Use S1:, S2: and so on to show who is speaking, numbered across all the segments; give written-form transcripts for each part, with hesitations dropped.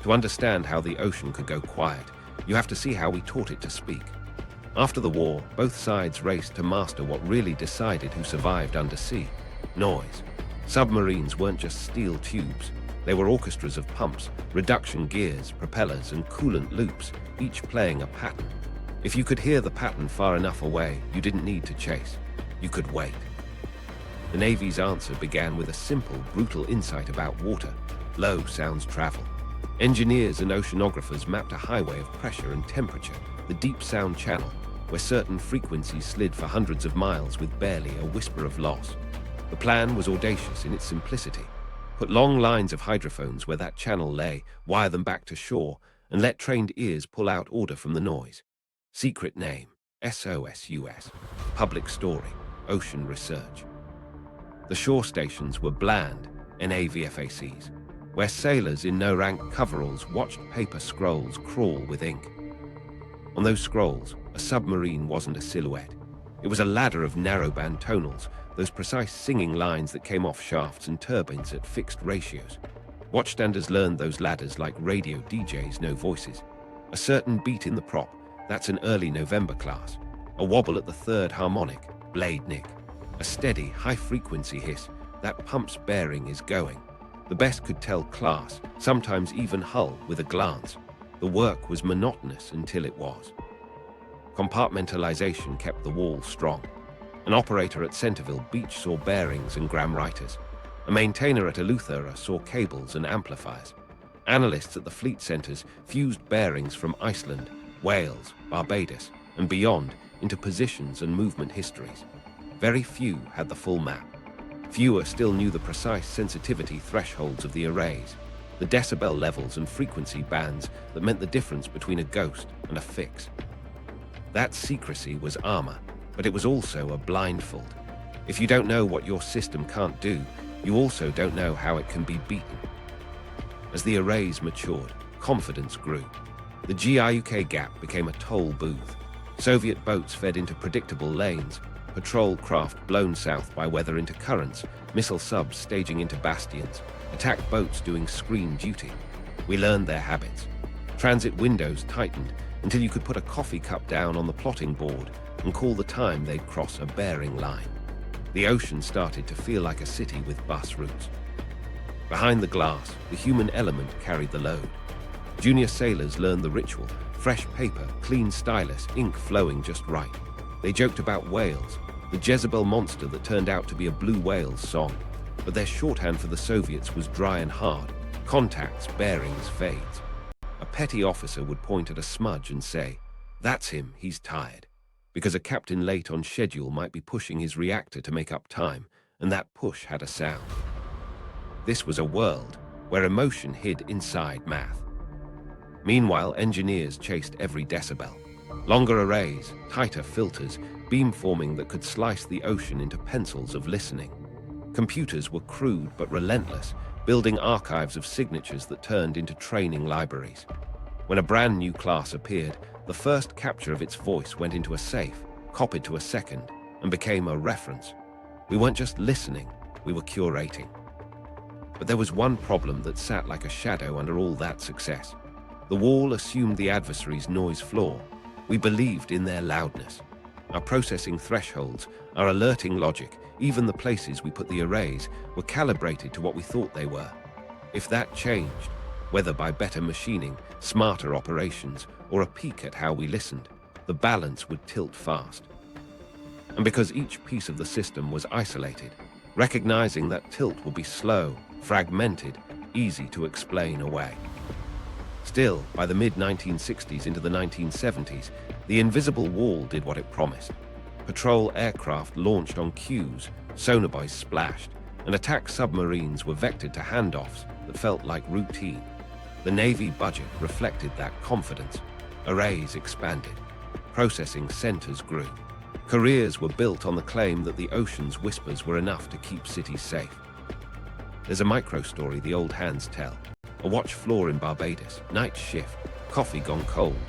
S1: To understand how the ocean could go quiet, you have to see how we taught it to speak. After the war, both sides raced to master what really decided who survived undersea: noise. Submarines weren't just steel tubes. They were orchestras of pumps, reduction gears, propellers, and coolant loops, each playing a pattern. If you could hear the pattern far enough away, you didn't need to chase. You could wait. The Navy's answer began with a simple, brutal insight about water: low sounds travel. Engineers and oceanographers mapped a highway of pressure and temperature, the deep sound channel, where certain frequencies slid for hundreds of miles with barely a whisper of loss. The plan was audacious in its simplicity. Put long lines of hydrophones where that channel lay, wire them back to shore, and let trained ears pull out order from the noise. Secret name: SOSUS. Public story: Ocean Research. The shore stations were bland NAVFACs, where sailors in no-rank coveralls watched paper scrolls crawl with ink. On those scrolls, a submarine wasn't a silhouette. It was a ladder of narrowband tonals, those precise singing lines that came off shafts and turbines at fixed ratios. Watchstanders learned those ladders like radio DJs know voices. A certain beat in the prop, that's an early November class. A wobble at the third harmonic, blade nick. A steady, high-frequency hiss, that pump's bearing is going. The best could tell class, sometimes even hull, with a glance. The work was monotonous until it was. Compartmentalization kept the wall strong. An operator at Centerville Beach saw bearings and gram-writers. A maintainer at Eleuthera saw cables and amplifiers. Analysts at the fleet centers fused bearings from Iceland, Wales, Barbados, and beyond into positions and movement histories. Very few had the full map. Fewer still knew the precise sensitivity thresholds of the arrays, the decibel levels and frequency bands that meant the difference between a ghost and a fix. That secrecy was armor, but it was also a blindfold. If you don't know what your system can't do, you also don't know how it can be beaten. As the arrays matured, confidence grew. The GIUK gap became a toll booth. Soviet boats fed into predictable lanes, patrol craft blown south by weather into currents, missile subs staging into bastions, attack boats doing screen duty. We learned their habits. Transit windows tightened until you could put a coffee cup down on the plotting board and call the time they'd cross a bearing line. The ocean started to feel like a city with bus routes. Behind the glass, the human element carried the load. Junior sailors learned the ritual: fresh paper, clean stylus, ink flowing just right. They joked about whales, the Jezebel monster that turned out to be a blue whale's song. But their shorthand for the Soviets was dry and hard: contacts, bearings, fades. A petty officer would point at a smudge and say, "That's him, he's tired," because a captain late on schedule might be pushing his reactor to make up time, and that push had a sound. This was a world where emotion hid inside math. Meanwhile, engineers chased every decibel. Longer arrays, tighter filters, beamforming that could slice the ocean into pencils of listening. Computers were crude but relentless, building archives of signatures that turned into training libraries. When a brand new class appeared, the first capture of its voice went into a safe, copied to a second, and became a reference. We weren't just listening, we were curating. But there was one problem that sat like a shadow under all that success. The wall assumed the adversary's noise floor. We believed in their loudness. Our processing thresholds, our alerting logic, even the places we put the arrays, were calibrated to what we thought they were. If that changed, whether by better machining, smarter operations, or a peek at how we listened, the balance would tilt fast. And because each piece of the system was isolated, recognizing that tilt would be slow, fragmented, easy to explain away. Still, by the mid-1960s into the 1970s, the invisible wall did what it promised. Patrol aircraft launched on cues, sonarbys splashed, and attack submarines were vectored to handoffs that felt like routine. The Navy budget reflected that confidence. Arrays expanded. Processing centers grew. Careers were built on the claim that the ocean's whispers were enough to keep cities safe. There's a micro-story the old hands tell. A watch floor in Barbados, night shift, coffee gone cold.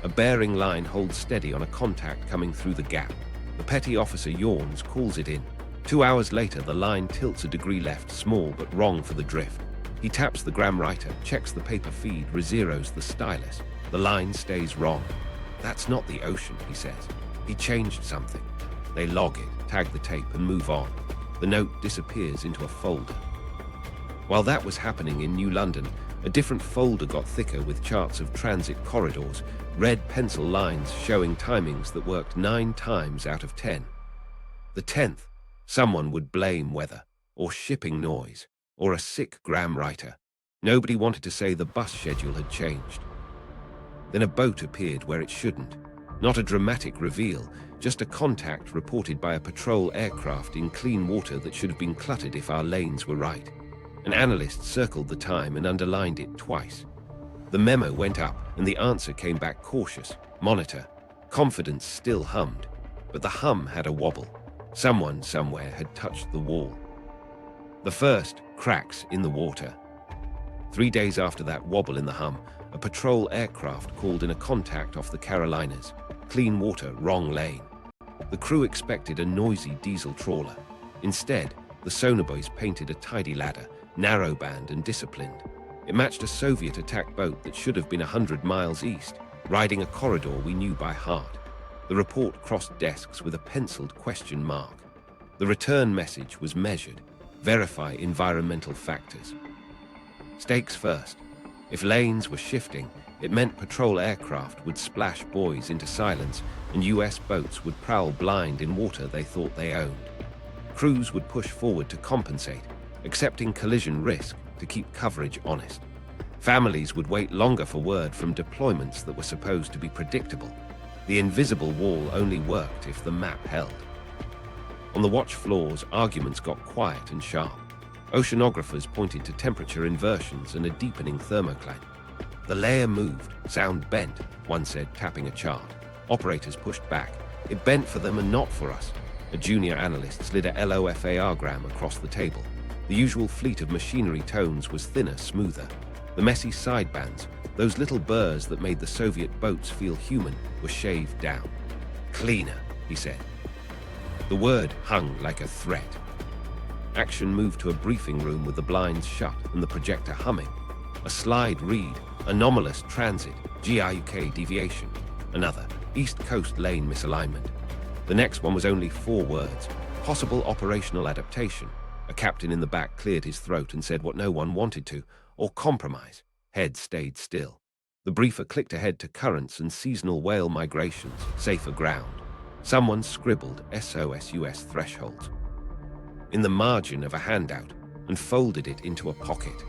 S1: A bearing line holds steady on a contact coming through the gap. The petty officer yawns, calls it in. 2 hours later, the line tilts a degree left, small but wrong for the drift. He taps the gram writer, checks the paper feed, rezeros the stylus. The line stays wrong. That's not the ocean, he says. He changed something. They log it, tag the tape, and move on. The note disappears into a folder. While that was happening in New London, a different folder got thicker with charts of transit corridors, red pencil lines showing timings that worked 9 times out of 10. The 10th, someone would blame weather, or shipping noise, or a sick gram writer. Nobody wanted to say the bus schedule had changed. Then a boat appeared where it shouldn't. Not a dramatic reveal, just a contact reported by a patrol aircraft in clean water that should have been cluttered if our lanes were right. An analyst circled the time and underlined it twice. The memo went up and the answer came back cautious. Monitor. Confidence still hummed, but the hum had a wobble. Someone somewhere had touched the wall. The first, cracks in the water. 3 days after that wobble in the hum, a patrol aircraft called in a contact off the Carolinas. Clean water, wrong lane. The crew expected a noisy diesel trawler. Instead, the sonobuoys painted a tidy ladder, narrowband and disciplined. It matched a Soviet attack boat that should have been 100 miles east, riding a corridor we knew by heart. The report crossed desks with a penciled question mark. The return message was measured. Verify environmental factors. Stakes first. If lanes were shifting, it meant patrol aircraft would splash buoys into silence and US boats would prowl blind in water they thought they owned. Crews would push forward to compensate, accepting collision risk to keep coverage honest. Families would wait longer for word from deployments that were supposed to be predictable. The invisible wall only worked if the map held. On the watch floors, arguments got quiet and sharp. Oceanographers pointed to temperature inversions and a deepening thermocline. The layer moved, sound bent, one said, tapping a chart. Operators pushed back. It bent for them and not for us. A junior analyst slid a LOFAR-gram across the table. The usual fleet of machinery tones was thinner, smoother. The messy sidebands, those little burrs that made the Soviet boats feel human, were shaved down. Cleaner, he said. The word hung like a threat. Action moved to a briefing room with the blinds shut and the projector humming. A slide read, anomalous transit, GIUK deviation. Another, East Coast lane misalignment. The next one was only 4 words, possible operational adaptation. A captain in the back cleared his throat and said what no one wanted to, or compromise. Head stayed still. The briefer clicked ahead to currents and seasonal whale migrations, safer ground. Someone scribbled SOSUS thresholds in the margin of a handout and folded it into a pocket.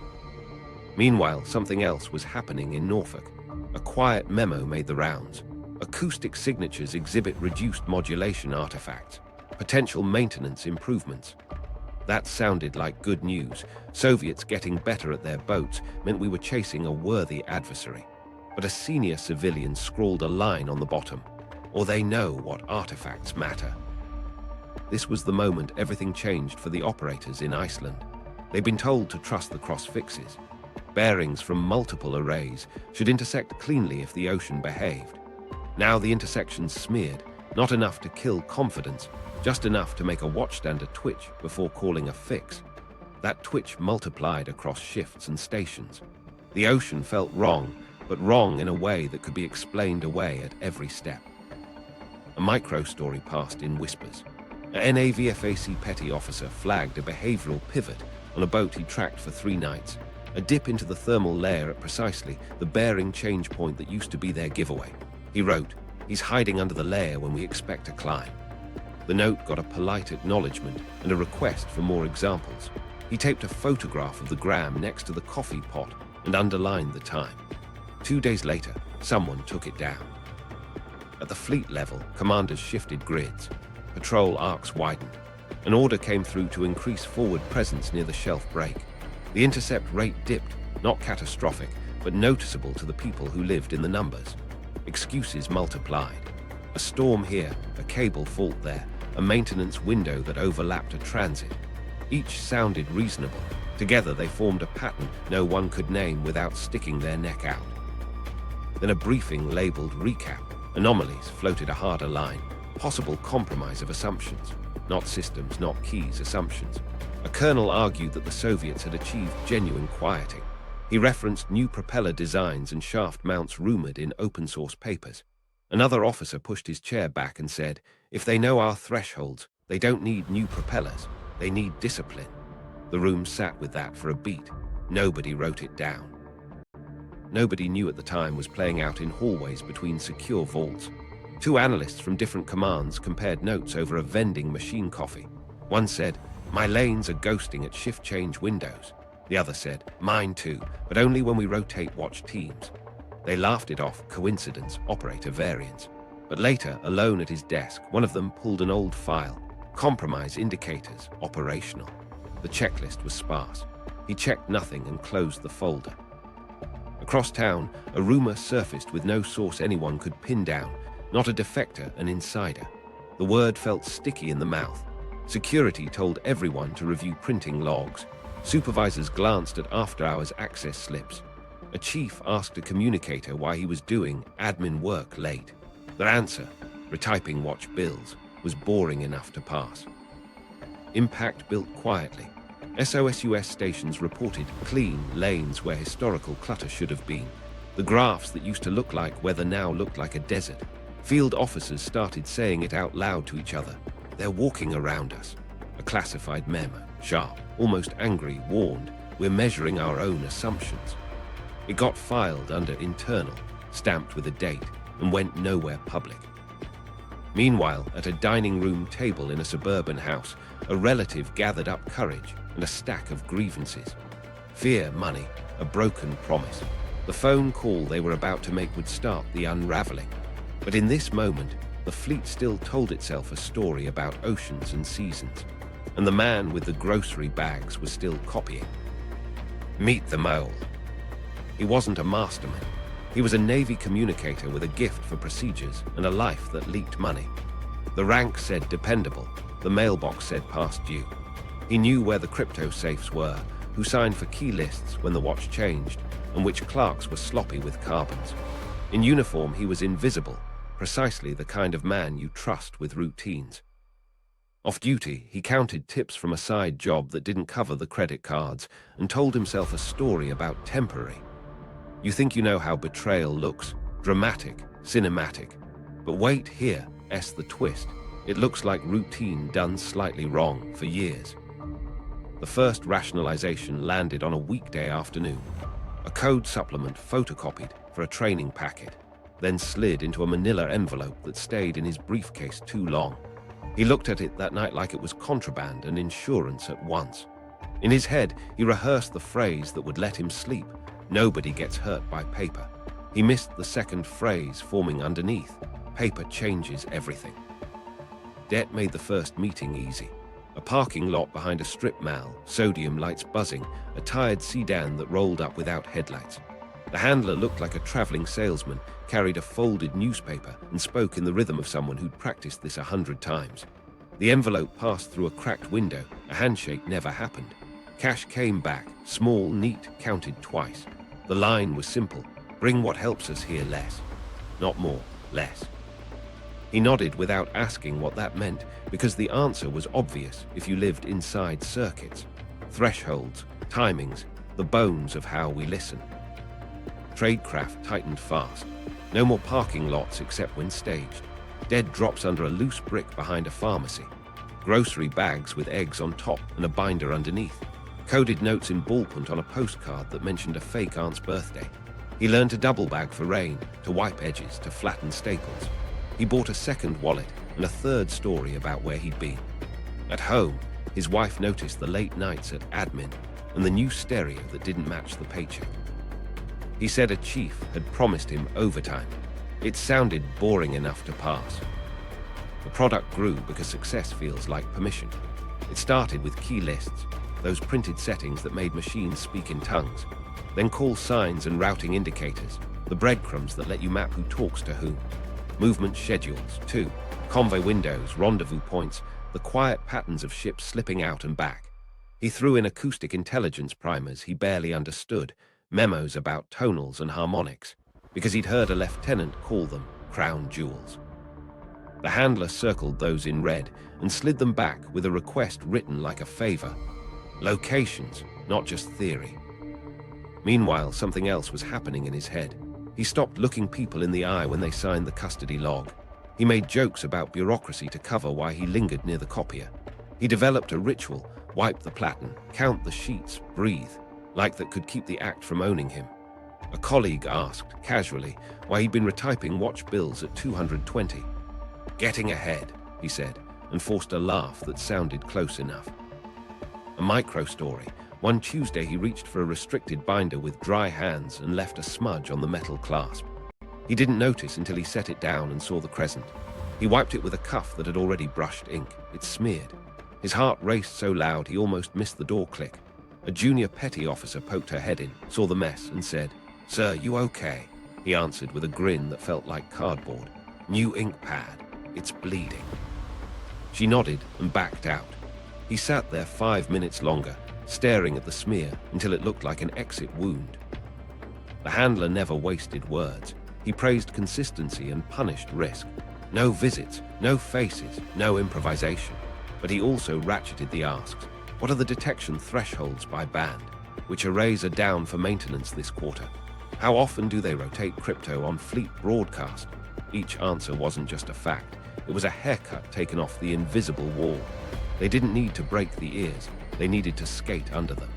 S1: Meanwhile, something else was happening in Norfolk. A quiet memo made the rounds. Acoustic signatures exhibit reduced modulation artifacts, potential maintenance improvements. That sounded like good news. Soviets getting better at their boats meant we were chasing a worthy adversary. But a senior civilian scrawled a line on the bottom, or they know what artifacts matter. This was the moment everything changed for the operators in Iceland. They'd been told to trust the cross-fixes. Bearings from multiple arrays should intersect cleanly if the ocean behaved. Now the intersections smeared, not enough to kill confidence, just enough to make a watchstander twitch before calling a fix. That twitch multiplied across shifts and stations. The ocean felt wrong, but wrong in a way that could be explained away at every step. A micro-story passed in whispers. A NAVFAC petty officer flagged a behavioral pivot on a boat he tracked for 3 nights, a dip into the thermal layer at precisely the bearing change point that used to be their giveaway. He wrote, "He's hiding under the layer when we expect to climb." The note got a polite acknowledgement and a request for more examples. He taped a photograph of the gram next to the coffee pot and underlined the time. 2 days later, someone took it down. At the fleet level, commanders shifted grids. Patrol arcs widened. An order came through to increase forward presence near the shelf break. The intercept rate dipped, not catastrophic, but noticeable to the people who lived in the numbers. Excuses multiplied. A storm here, a cable fault there, a maintenance window that overlapped a transit. Each sounded reasonable. Together they formed a pattern no one could name without sticking their neck out. Then a briefing labeled recap. Anomalies floated a harder line. Possible compromise of assumptions. not systems, not keys, assumptions. A colonel argued that the Soviets had achieved genuine quieting. He referenced new propeller designs and shaft mounts rumored in open-source papers. Another officer pushed his chair back and said, "If they know our thresholds, they don't need new propellers. They need discipline." The room sat with that for a beat. Nobody wrote it down. Nobody knew at the time was playing out in hallways between secure vaults. Two analysts from different commands compared notes over a vending machine coffee. One said, "My lanes are ghosting at shift change windows." The other said, "Mine too, but only when we rotate watch teams." They laughed it off, coincidence, operator variance. But later, alone at his desk, one of them pulled an old file. Compromise indicators, operational. The checklist was sparse. He checked nothing and closed the folder. Across town, a rumor surfaced with no source anyone could pin down. Not a defector, an insider. The word felt sticky in the mouth. Security told everyone to review printing logs. Supervisors glanced at after-hours access slips. A chief asked a communicator why he was doing admin work late. Their answer, retyping watch bills, was boring enough to pass. Impact built quietly. SOSUS stations reported clean lanes where historical clutter should have been. The graphs that used to look like weather now looked like a desert. Field officers started saying it out loud to each other. "They're walking around us." A classified memo, sharp, almost angry, warned, "We're measuring our own assumptions." It got filed under internal, stamped with a date, and went nowhere public. Meanwhile, at a dining room table in a suburban house, a relative gathered up courage and a stack of grievances. Fear, money, a broken promise. The phone call they were about to make would start the unraveling. But in this moment, the fleet still told itself a story about oceans and seasons, and the man with the grocery bags was still copying. Meet the mole. He wasn't a mastermind. He was a Navy communicator with a gift for procedures and a life that leaked money. The rank said dependable. The mailbox said past due. He knew where the crypto safes were, who signed for key lists when the watch changed, and which clerks were sloppy with carbons. In uniform, he was invisible, precisely the kind of man you trust with routines. Off duty, he counted tips from a side job that didn't cover the credit cards and told himself a story about temporary. You think you know how betrayal looks, dramatic, cinematic. But wait, here's the twist. It looks like routine done slightly wrong for years. The first rationalization landed on a weekday afternoon. A code supplement photocopied for a training packet, then slid into a manila envelope that stayed in his briefcase too long. He looked at it that night like it was contraband and insurance at once. In his head, he rehearsed the phrase that would let him sleep. Nobody gets hurt by paper. He missed the second phrase forming underneath. Paper changes everything. Det made the first meeting easy. A parking lot behind a strip mall, sodium lights buzzing, a tired sedan that rolled up without headlights. The handler looked like a traveling salesman, carried a folded newspaper, and spoke in the rhythm of someone who'd practiced this 100 times. The envelope passed through a cracked window. A handshake never happened. Cash came back, small, neat, counted twice. The line was simple. Bring what helps us here less. Not more, less. He nodded without asking what that meant, because the answer was obvious if you lived inside circuits. Thresholds, timings, the bones of how we listen. Tradecraft tightened fast. No more parking lots except when staged. Dead drops under a loose brick behind a pharmacy. Grocery bags with eggs on top and a binder underneath. Coded notes in ballpoint on a postcard that mentioned a fake aunt's birthday. He learned to double bag for rain, to wipe edges, to flatten staples. He bought a second wallet and a third story about where he'd been. At home, his wife noticed the late nights at admin and the new stereo that didn't match the paycheck. He said a chief had promised him overtime. It sounded boring enough to pass. The product grew because success feels like permission. It started with key lists, those printed settings that made machines speak in tongues, then call signs and routing indicators, the breadcrumbs that let you map who talks to whom. Movement schedules, too, convoy windows, rendezvous points, the quiet patterns of ships slipping out and back. He threw in acoustic intelligence primers he barely understood, memos about tonals and harmonics, because he'd heard a lieutenant call them crown jewels. The handler circled those in red and slid them back with a request written like a favor. Locations, not just theory. Meanwhile, something else was happening in his head. He stopped looking people in the eye when they signed the custody log. He made jokes about bureaucracy to cover why he lingered near the copier. He developed a ritual, wipe the platen, count the sheets, breathe, like that could keep the act from owning him. A colleague asked, casually, why he'd been retyping watch bills at 220. Getting ahead, he said, and forced a laugh that sounded close enough. A micro-story. One Tuesday he reached for a restricted binder with dry hands and left a smudge on the metal clasp. He didn't notice until he set it down and saw the crescent. He wiped it with a cuff that had already brushed ink. It smeared. His heart raced so loud he almost missed the door click. A junior petty officer poked her head in, saw the mess, and said, "Sir, you okay?" He answered with a grin that felt like cardboard. "New ink pad. It's bleeding." She nodded and backed out. He sat there 5 minutes longer, staring at the smear until it looked like an exit wound. The handler never wasted words. He praised consistency and punished risk. No visits, no faces, no improvisation. But he also ratcheted the asks. What are the detection thresholds by band? Which arrays are down for maintenance this quarter? How often do they rotate crypto on fleet broadcast? Each answer wasn't just a fact. It was a haircut taken off the invisible wall. They didn't need to break the ears. They needed to skate under them.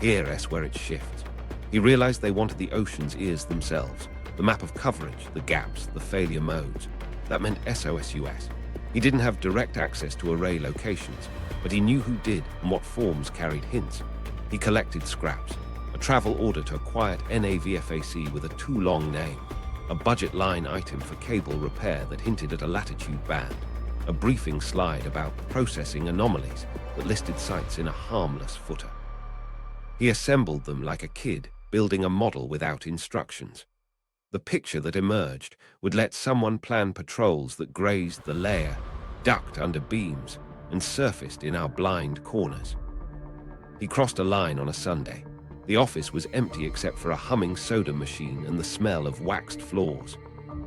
S1: Here's where it shifts. He realized they wanted the ocean's ears themselves. The map of coverage, the gaps, the failure modes. That meant SOSUS. He didn't have direct access to array locations, but he knew who did and what forms carried hints. He collected scraps. A travel order to a quiet NAVFAC with a too long name. A budget line item for cable repair that hinted at a latitude band. A briefing slide about processing anomalies that listed sites in a harmless footer. He assembled them like a kid, building a model without instructions. The picture that emerged would let someone plan patrols that grazed the layer, ducked under beams, and surfaced in our blind corners. He crossed a line on a Sunday. The office was empty except for a humming soda machine and the smell of waxed floors.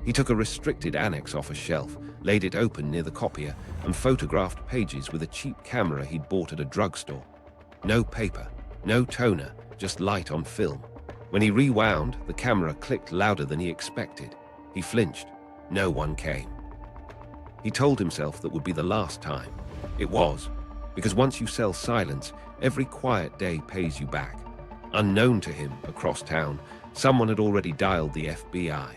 S1: He took a restricted annex off a shelf, laid it open near the copier, and photographed pages with a cheap camera he'd bought at a drugstore. No paper, no toner, just light on film. When he rewound, the camera clicked louder than he expected. He flinched. No one came. He told himself that would be the last time. It was, because once you sell silence, every quiet day pays you back. Unknown to him, across town, someone had already dialed the FBI.